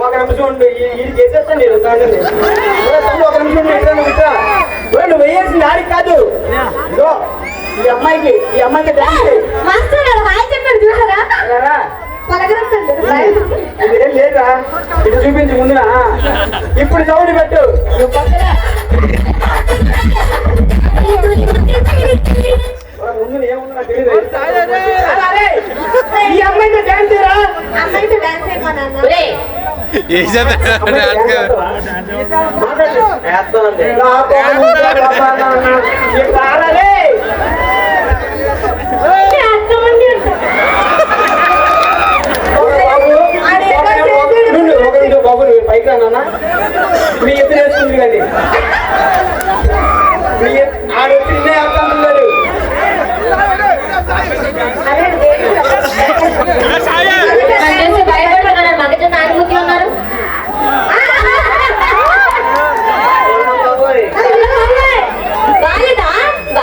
ఒక నిమిషం ఉండు, ఇది చేసేస్తాను నేను. ఒక నిమిషం నువ్వు వేయాల్సింది ఆడికి కాదు, ఈ అమ్మాయికి డాన్స్ ఇదేం లేదా, ఇది చూపించి ముందునా. ఇప్పుడు సౌండ్ పెట్టు, నువ్వు పక్కన ముందు ఏముంది నాకు తెలియదు. ఈ అమ్మాయితో డాన్స్ రా, అమ్మాయితో డాన్స్ అయిపోయినా